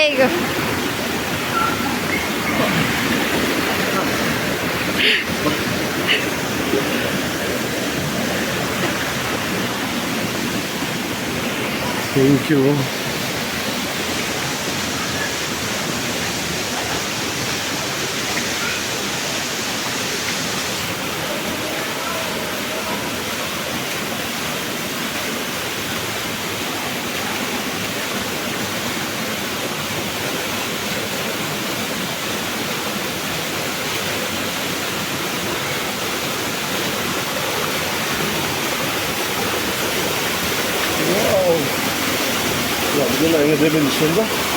Ay, Thank you. Wow. Ya, bugün aynı dememişsin de.